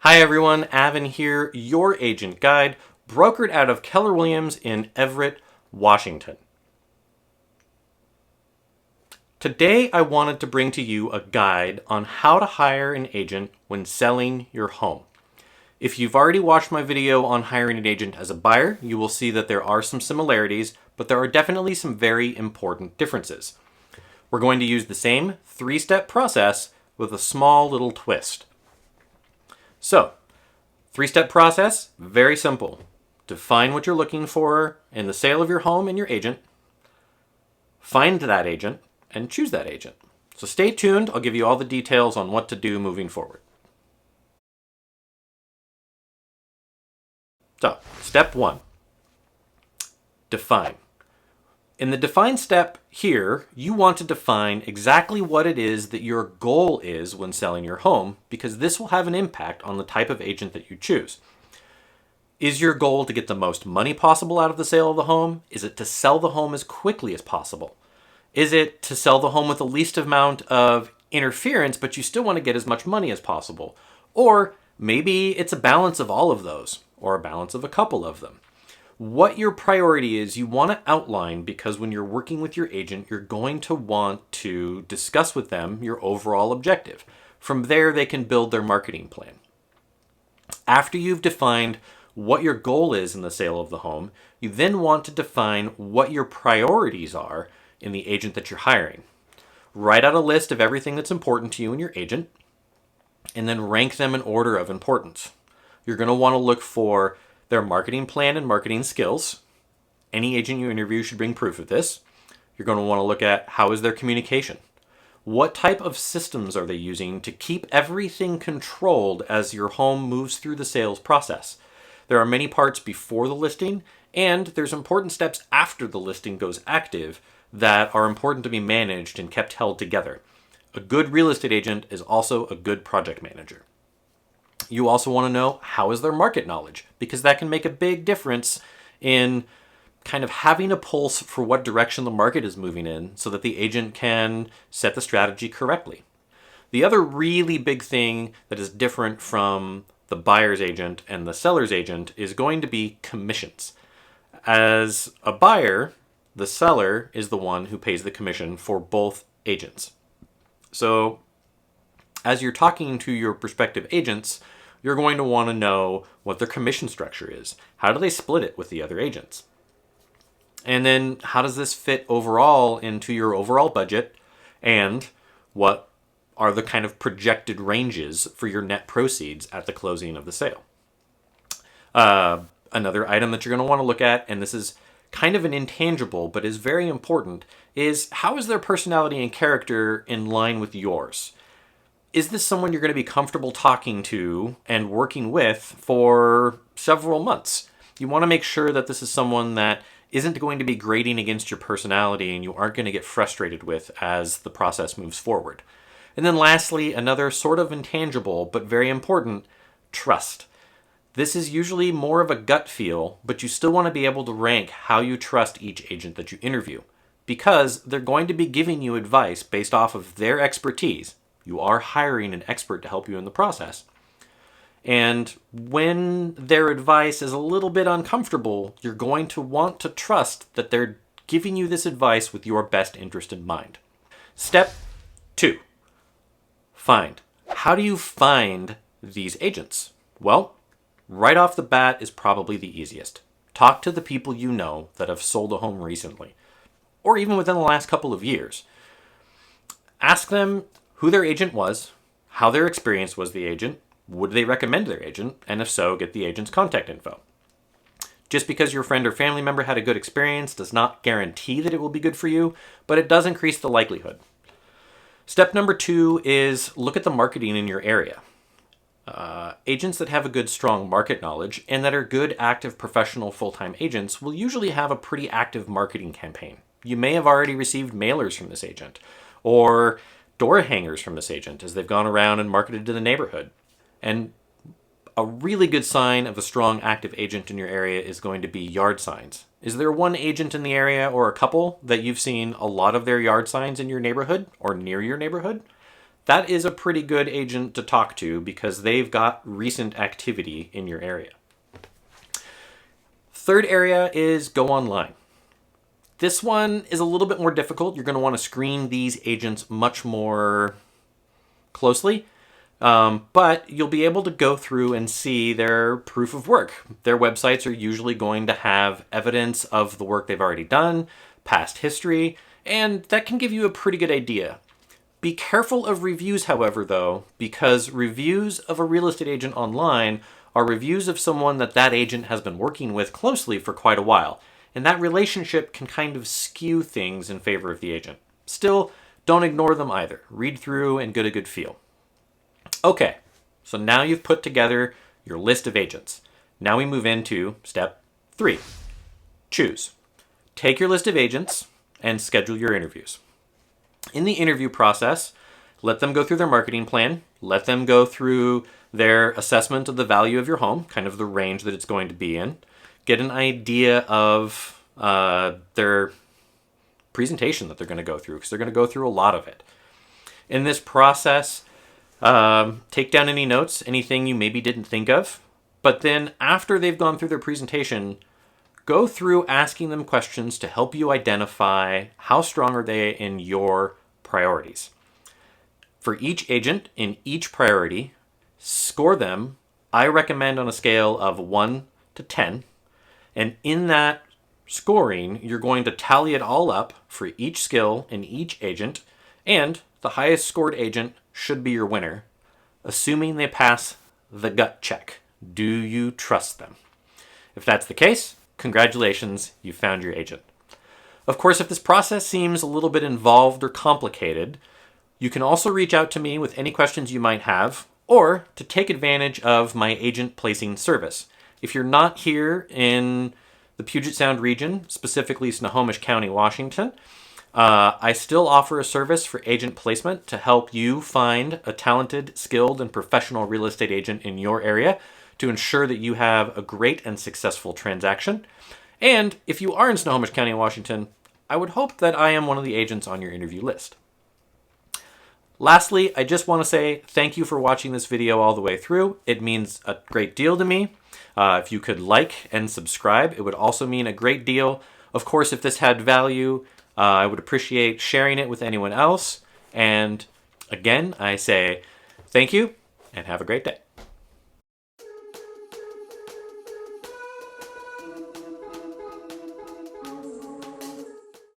Hi everyone, Avin here, your agent guide, brokered out of Keller Williams in Everett, Washington. Today I wanted to bring to you a guide on how to hire an agent when selling your home. If you've already watched my video on hiring an agent as a buyer, you will see that there are some similarities, but there are definitely some very important differences. We're going to use the same three-step process with a small little twist. So, three-step process, very simple. Define what you're looking for in the sale of your home and your agent. Find that agent and choose that agent. So stay tuned. I'll give you all the details on what to do moving forward. So, step one, define. In the define step here, you want to define exactly what it is that your goal is when selling your home, because this will have an impact on the type of agent that you choose. Is your goal to get the most money possible out of the sale of the home? Is it to sell the home as quickly as possible? Is it to sell the home with the least amount of interference, but you still want to get as much money as possible? Or maybe it's a balance of all of those, or a balance of a couple of them. What your priority is, you want to outline, because when you're working with your agent, you're going to want to discuss with them your overall objective. From there, they can build their marketing plan. After you've defined what your goal is in the sale of the home, you then want to define what your priorities are in the agent that you're hiring. Write out a list of everything that's important to you and your agent, and then rank them in order of importance. You're going to want to look for their marketing plan and marketing skills. Any agent you interview should bring proof of this. You're going to want to look at how is their communication. What type of systems are they using to keep everything controlled as your home moves through the sales process? There are many parts before the listing, and there's important steps after the listing goes active that are important to be managed and kept held together. A good real estate agent is also a good project manager. You also want to know how is their market knowledge, because that can make a big difference in kind of having a pulse for what direction the market is moving in so that the agent can set the strategy correctly. The other really big thing that is different from the buyer's agent and the seller's agent is going to be commissions. As a buyer, the seller is the one who pays the commission for both agents. So as you're talking to your prospective agents, you're going to want to know what their commission structure is. How do they split it with the other agents? And then how does this fit overall into your overall budget? And what are the kind of projected ranges for your net proceeds at the closing of the sale? Another item that you're going to want to look at, and this is kind of an intangible but is very important, is how is their personality and character in line with yours? Is this someone you're going to be comfortable talking to and working with for several months? You want to make sure that this is someone that isn't going to be grating against your personality and you aren't going to get frustrated with as the process moves forward. And then lastly, another sort of intangible but very important, trust. This is usually more of a gut feel, but you still want to be able to rank how you trust each agent that you interview, because they're going to be giving you advice based off of their expertise. You are hiring an expert to help you in the process. And when their advice is a little bit uncomfortable, you're going to want to trust that they're giving you this advice with your best interest in mind. Step 2, find. How do you find these agents? Well, right off the bat is probably the easiest. Talk to the people you know that have sold a home recently, or even within the last couple of years. Ask them who their agent was, how their experience was the agent, would they recommend their agent, and if so, get the agent's contact info. Just because your friend or family member had a good experience does not guarantee that it will be good for you, but it does increase the likelihood. Step number 2 is look at the marketing in your area. Agents that have a good, strong market knowledge and that are good, active, professional, full-time agents will usually have a pretty active marketing campaign. You may have already received mailers from this agent, or door hangers from this agent as they've gone around and marketed to the neighborhood. And a really good sign of a strong active agent in your area is going to be yard signs. Is there one agent in the area or a couple that you've seen a lot of their yard signs in your neighborhood or near your neighborhood? that is a pretty good agent to talk to because they've got recent activity in your area. Third area is go online. This one is a little bit more difficult. You're going to want to screen these agents much more closely, but you'll be able to go through and see their proof of work. Their websites are usually going to have evidence of the work they've already done, past history, and that can give you a pretty good idea. Be careful of reviews, however, though, because reviews of a real estate agent online are reviews of someone that agent has been working with closely for quite a while, and that relationship can kind of skew things in favor of the agent. Still, don't ignore them either. Read through and get a good feel. Okay, so now you've put together your list of agents. Now we move into step 3. Choose. Take your list of agents and schedule your interviews. In the interview process, let them go through their marketing plan, let them go through their assessment of the value of your home, kind of the range that it's going to be in, get an idea of their presentation that they're going to go through, because they're going to go through a lot of it. In this process, take down any notes, anything you maybe didn't think of, but then after they've gone through their presentation, go through asking them questions to help you identify how strong are they in your priorities. For each agent in each priority, score them, I recommend on a scale of 1 to 10. And in that scoring, you're going to tally it all up for each skill in each agent. And the highest scored agent should be your winner, assuming they pass the gut check. Do you trust them? If that's the case, congratulations, you found your agent. Of course, if this process seems a little bit involved or complicated, you can also reach out to me with any questions you might have, or to take advantage of my agent placing service. If you're not here in the Puget Sound region, specifically Snohomish County, Washington, I still offer a service for agent placement to help you find a talented, skilled, and professional real estate agent in your area to ensure that you have a great and successful transaction. And if you are in Snohomish County, Washington, I would hope that I am one of the agents on your interview list. Lastly, I just want to say thank you for watching this video all the way through. It means a great deal to me. If you could like and subscribe, it would also mean a great deal. Of course, if this had value, I would appreciate sharing it with anyone else. And again, I say thank you and have a great day.